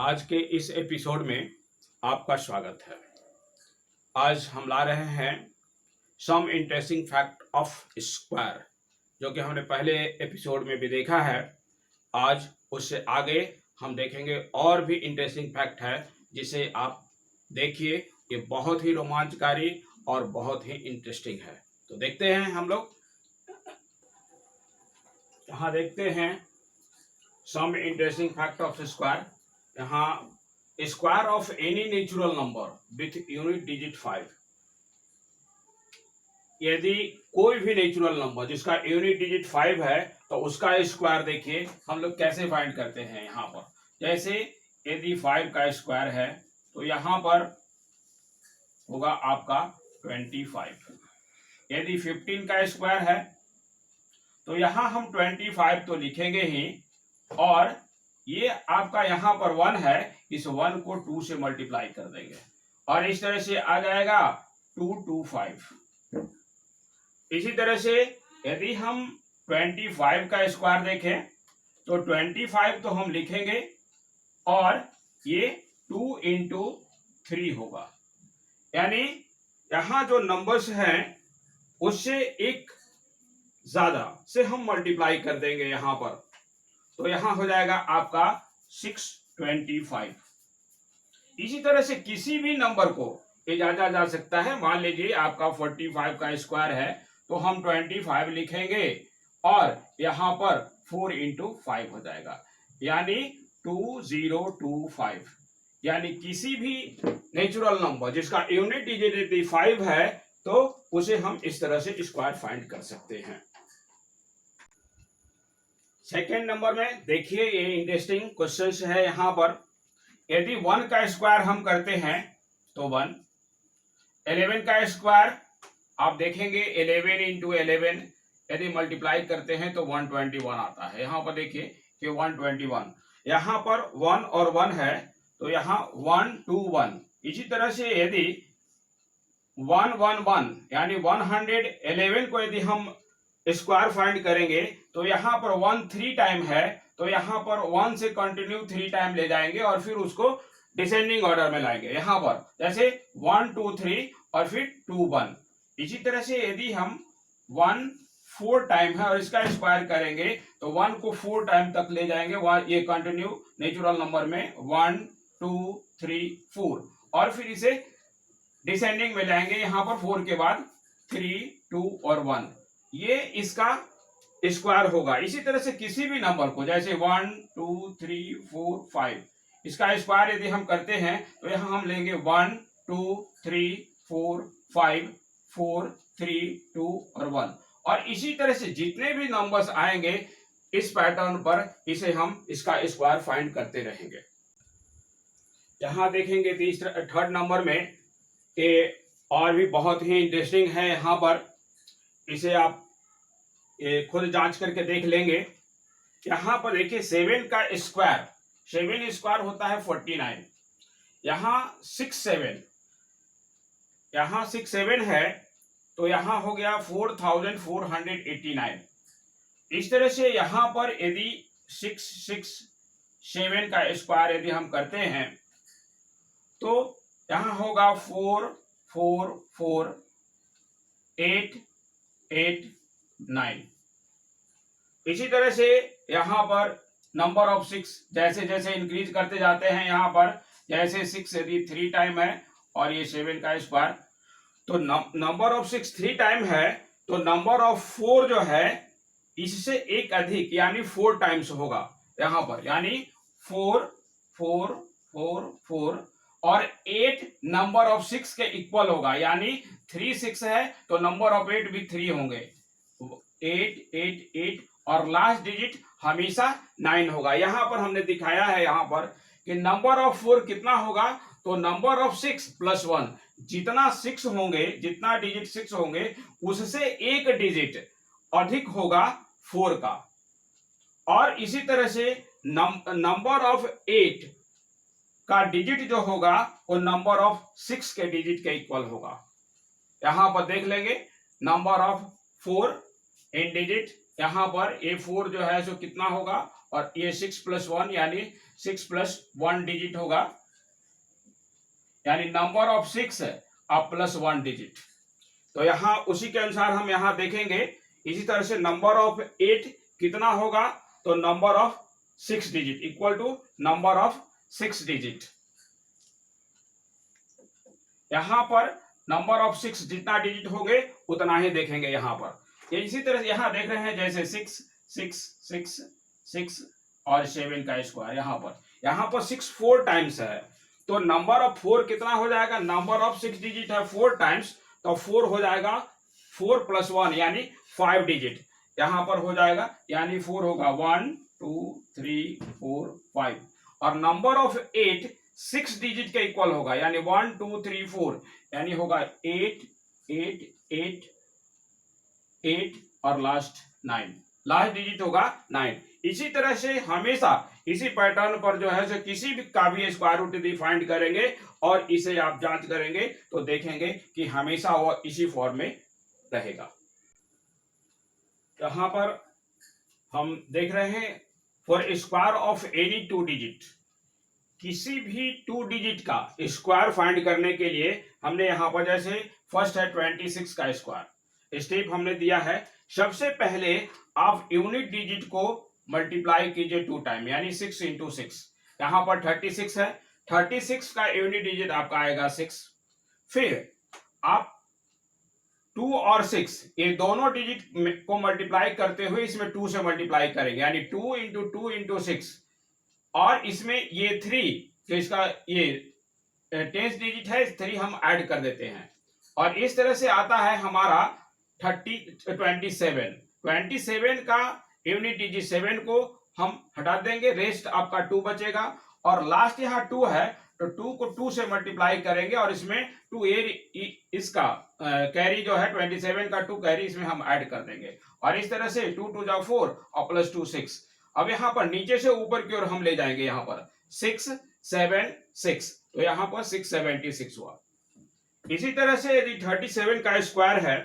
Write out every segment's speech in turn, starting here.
आज के इस एपिसोड में आपका स्वागत है। आज हम ला रहे हैं some interesting fact of square, जो कि हमने पहले एपिसोड में भी देखा है। आज उससे आगे हम देखेंगे और भी इंटरेस्टिंग फैक्ट है, जिसे आप देखिए। ये बहुत ही रोमांचकारी और बहुत ही इंटरेस्टिंग है। तो देखते हैं हम लोग। यहाँ देखते हैं some interesting fact of square. यहाँ square of any natural number with unit digit 5। यदि कोई भी नेचुरल नंबर जिसका यूनिट डिजिट 5 है तो उसका स्क्वायर देखिए हम लोग कैसे फाइंड करते हैं। यहाँ पर जैसे यदि 5 का स्क्वायर है तो यहाँ पर होगा आपका 25। यदि 15 का स्क्वायर है तो यहाँ हम 25 तो लिखेंगे ही, और ये आपका यहाँ पर 1 है, इस 1 को 2 से मल्टीप्लाई कर देंगे और इस तरह से आ जाएगा 225। इसी तरह से यदि हम 25 का स्क्वायर देखें तो 25 तो हम लिखेंगे और ये 2 इंटू 3 होगा, यानी यहाँ जो नंबर्स हैं उससे एक ज्यादा से हम मल्टीप्लाई कर देंगे यहाँ पर, तो यहाँ हो जाएगा आपका 625। इसी तरह से किसी भी नंबर को इजाजा जा सकता है। मान लीजिए आपका 45 का स्क्वायर है तो हम 25 लिखेंगे और यहाँ पर 4 इंटू 5 हो जाएगा, यानी 2025। यानी किसी भी नेचुरल नंबर जिसका यूनिट डिजिट 5 है तो उसे हम इस तरह से स्क्वायर फाइंड कर सकते हैं। सेकेंड नंबर में देखिए, ये इंटरेस्टिंग क्वेश्चन है। यहाँ पर यदि 1 का स्क्वायर हम करते हैं तो 1, 11 का स्क्वायर आप देखेंगे 11 इंटू 11 यदि मल्टीप्लाई करते हैं तो 121 आता है। यहाँ पर देखिए कि 121, यहाँ पर 1 और 1 है तो यहाँ 121। इसी तरह से यदि 111 यानी 111 को यदि हम स्क्वायर फाइंड करेंगे तो यहाँ पर 1 3 टाइम है, तो यहाँ पर 1 से कंटिन्यू 3 टाइम ले जाएंगे और फिर उसको डिसेंडिंग ऑर्डर में लाएंगे। यहाँ पर जैसे 1 2 3 और फिर 2 1। इसी तरह से यदि हम 1 4 टाइम है और इसका स्क्वायर करेंगे तो 1 को 4 टाइम तक ले जाएंगे, ये कंटिन्यू नेचुरल नंबर में 1 2 3 4 और फिर इसे डिसेंडिंग में लाएंगे। यहाँ पर 4 के बाद 3 2 और 1, ये इसका स्क्वायर होगा। इसी तरह से किसी भी नंबर को जैसे 1 2 3 4 5 इसका स्क्वायर यदि हम करते हैं तो यहाँ हम लेंगे 1 2 3 4 5 4 3 2 और 1, और इसी तरह से जितने भी नंबर्स आएंगे इस पैटर्न पर इसे हम इसका स्क्वायर फाइंड करते रहेंगे। यहाँ देखेंगे थर्ड नंबर में ये और भी बहुत ही इंटरेस्टिंग है। यहाँ पर इसे आप खुद जांच करके देख लेंगे। यहाँ पर देखिए 7 का स्क्वायर, 7 स्क्वायर होता है 49। यहाँ 6 7 है तो यहाँ हो गया 4489। इस तरह से यहाँ पर यदि 667 का स्क्वायर यदि हम करते हैं तो यहाँ होगा 4 4 4 8 8 9। इसी तरह से यहाँ पर नंबर ऑफ 6 जैसे जैसे इंक्रीज करते जाते हैं, यहाँ पर जैसे 6 यदि 3 टाइम है और ये 7 का स्क्वायर, तो नंबर ऑफ 6 3 टाइम है तो नंबर ऑफ 4 जो है इससे एक अधिक यानी 4 टाइम्स होगा यहाँ पर, यानी 4 4 4 4 और 8 नंबर ऑफ 6 के इक्वल होगा, यानी 3 6 है तो नंबर ऑफ 8 भी 3 होंगे, 8 8 8 और लास्ट डिजिट हमेशा 9 होगा। यहाँ पर हमने दिखाया है यहाँ पर कि नंबर ऑफ 4 कितना होगा, तो नंबर ऑफ 6 प्लस 1, जितना 6 होंगे, जितना डिजिट 6 होंगे उससे एक डिजिट अधिक होगा 4 का, और इसी तरह से नंबर ऑफ 8 का डिजिट जो होगा वो नंबर ऑफ 6 के डिजिट के इक्वल होगा। यहां पर देख लेंगे नंबर ऑफ 4 इन डिजिट, यहां पर A4 जो है सो कितना होगा और ये 6+1 यानी 6+1 डिजिट होगा, यानी नंबर ऑफ 6 अब +1 डिजिट। तो यहाँ उसी के अनुसार हम यहाँ देखेंगे। इसी तरह से नंबर ऑफ 8 कितना होगा, तो number of 6 digit equal to number of 6 digit. यहाँ पर नंबर ऑफ 6 जितना डिजिट हो गए उतना ही देखेंगे यहाँ पर। इसी तरह से यहाँ देख रहे हैं जैसे 6 6 6 6 और 7 का स्क्वायर, यहाँ पर 6 4 टाइम्स है, तो नंबर ऑफ 4 कितना हो जाएगा, नंबर ऑफ 6 डिजिट है 4 टाइम्स, तो 4 हो जाएगा 4 + 1 यानी 5 डिजिट यहाँ पर हो जाएगा, यानी 4 होगा 1 2 3 4 5। और नंबर ऑफ 8 6 डिजिट के इक्वल होगा, यानी 1 2 3 4, यानी होगा 8 8 8 8 और लास्ट 9, लास्ट डिजिट होगा 9। इसी तरह से हमेशा इसी पैटर्न पर जो है सो किसी भी का भी स्क्वायर रूट यदि फाइंड करेंगे और इसे आप जांच करेंगे तो देखेंगे कि हमेशा वह इसी फॉर्म में रहेगा। यहाँ पर हम देख रहे हैं for square of any 2 digit, किसी भी 2 डिजिट का स्क्वायर फाइंड करने के लिए हमने यहाँ पर जैसे फर्स्ट है 26 का स्क्वायर, स्टेप हमने दिया है। सबसे पहले आप यूनिट डिजिट को मल्टीप्लाई कीजिए 2 टाइम, यानी 6 × 6। यहाँ पर 36 है, 36 का यूनिट डिजिट आपका आएगा 6। फिर आप 2 और 6 ये दोनों डिजिट को मल्टीप्लाई करते हुए इसमें 2 से मल्टीप्लाई करेंगे, यानी 2 × 2 × 6, और इसमें ये 3, तो इसका ये 10th डिजिट है, 3 हम ऐड कर देते हैं, और इस तरह से आता है हमारा 27 का यूनिट डिजिट 7 को हम हटा देंगे, रेस्ट आपका 2 बचेगा, और लास्ट यहाँ 2 है तो 2 को 2 से मल्टीप्लाई करेंगे और इसमें 2 इसका कैरी जो है 27 का 2 कैरी इसमें हम ऐड कर देंगे, और इस तरह से 2 2 जा 4 और +2 6। अब यहाँ पर नीचे से ऊपर की ओर हम ले जाएंगे, यहाँ पर 6 7 6, तो यहाँ पर 676 हुआ। इसी तरह से यदि 37 का स्क्वायर है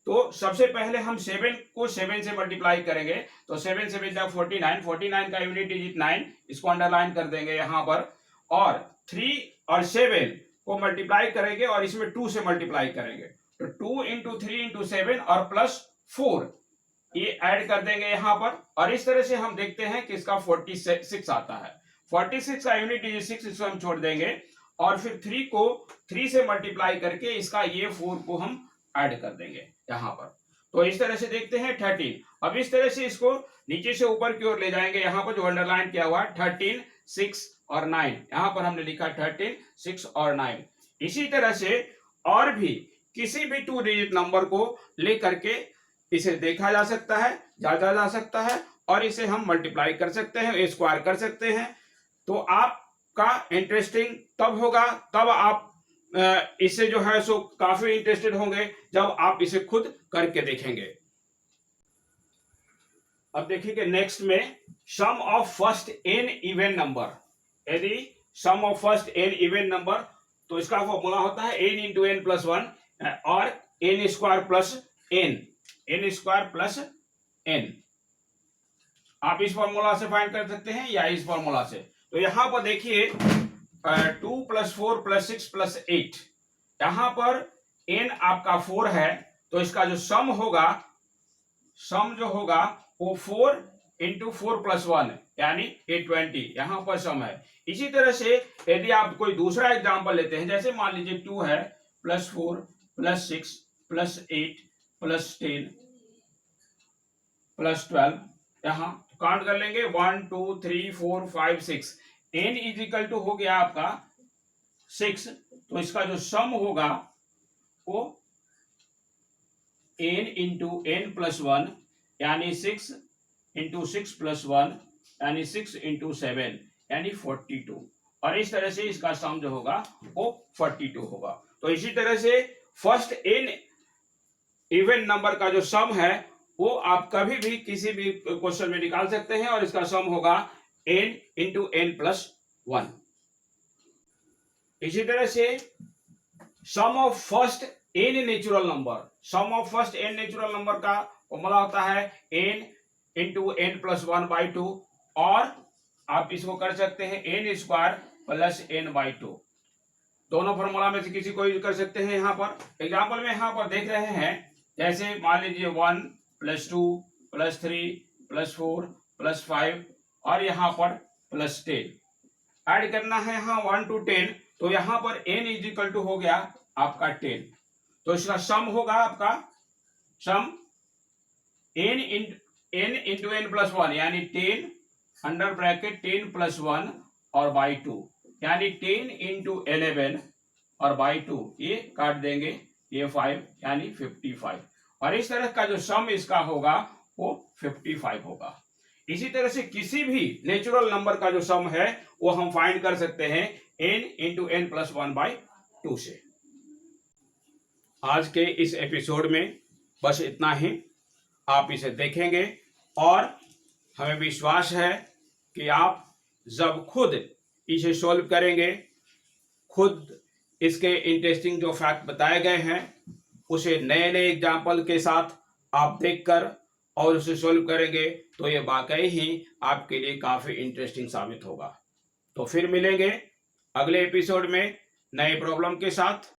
तो सबसे पहले हम 7 को 7 से मल्टीप्लाई करेंगे, तो 7 7 जा 49, 49 का यूनिट डिजिट 9, इसको अंडरलाइन कर देंगे यहाँ पर, और 3 और 7 को मल्टीप्लाई करेंगे और इसमें 2 से मल्टीप्लाई करेंगे, तो 2 × 3 × 7 और +4 ये ऐड कर देंगे यहाँ पर, और इस तरह से हम देखते हैं कि इसका 46 आता है। 46 का यूनिट डिजिट 6, इसको हम छोड़ देंगे, और फिर 3 को 3 से मल्टीप्लाई करके इसका ये 4 को हम ऐड कर देंगे यहाँ पर, तो इस तरह से देखते हैं 13। अब इस तरह से इसको नीचे से ऊपर की ओर ले जाएंगे, यहाँ पर जो अंडरलाइन किया हुआ है 13 6 और 9, यहाँ पर हमने लिखा 13 6 और 9। इसी तरह से और भी किसी भी 2 डिजिट नंबर को लेकर के इसे देखा जा सकता है, जांचा जा सकता है, और इसे हम मल्टीप्लाई कर सकते हैं, स्क्वायर कर सकते हैं। तो आपका इंटरेस्टिंग तब होगा, तब आप इससे जो है सो काफी इंटरेस्टेड होंगे जब आप इसे खुद करके देखेंगे। अब देखिए नेक्स्ट में sum of first n even number, यदि sum of first n even number, तो इसका फॉर्मूला होता है n × n + 1 और n² + n। आप इस फॉर्मूला से फाइंड कर सकते हैं या इस फॉर्मूला से। तो यहाँ पर देखिए 2 + 4 + 6 + 8, यहाँ पर n आपका 4 है, तो इसका जो सम होगा, सम जो होगा वो 4 × 4 + 1 यानी 820, यहाँ पर सम है। इसी तरह से यदि आप कोई दूसरा एग्जांपल लेते हैं, जैसे मान लीजिए 2 है +4 + 6 + 8 + 10 + 12, यहाँ काउंट कर लेंगे 1 2 3 4 5 6, n = हो गया आपका 6, तो इसका जो सम होगा वो n × n + 1 यानी 6 × 6 + 1 यानी 6 × 7 यानी 42, और इस तरह से इसका सम जो होगा वो 42 होगा। तो इसी तरह से फर्स्ट n इवन नंबर का जो सम है वो आप कभी भी किसी भी क्वेश्चन में निकाल सकते हैं, और इसका सम होगा n × n + 1। इसी तरह से sum of first n natural number, sum of first n natural number का फॉर्मूला होता है n × n + 1/2 और आप इसको कर सकते हैं n square plus n by 2। दोनों फॉर्मूला में से किसी को यूज कर सकते हैं। यहाँ पर एग्जाम्पल में यहाँ पर देख रहे हैं, जैसे मान लीजिए 1 + 2 + 3 + 4 + 5 और यहाँ पर +10 ऐड करना है। यहाँ 1 to 10, तो यहाँ पर n इज हो गया आपका 10, तो इसका सम होगा आपका सम n इंटू n + 1 यानी 10 अंडर ब्रैकेट 10 + 1 और बाई 2 यानी 10 इंटू 11 और बाई 2 ये काट देंगे, ये 5 यानी 55, और इस तरह का जो सम इसका होगा वो 55 होगा। इसी तरह से किसी भी नेचुरल नंबर का जो सम है वो हम फाइंड कर सकते हैं n इंटू n + 1 बाई 2 से। आज के इस एपिसोड में बस इतना ही। आप इसे देखेंगे और हमें विश्वास है कि आप जब खुद इसे सॉल्व करेंगे, खुद इसके इंटरेस्टिंग जो फैक्ट बताए गए हैं उसे नए नए एग्जाम्पल के साथ आप देखकर और उसे सॉल्व करेंगे, तो ये वाकई ही आपके लिए काफ़ी इंटरेस्टिंग साबित होगा। तो फिर मिलेंगे अगले एपिसोड में नए प्रॉब्लम के साथ।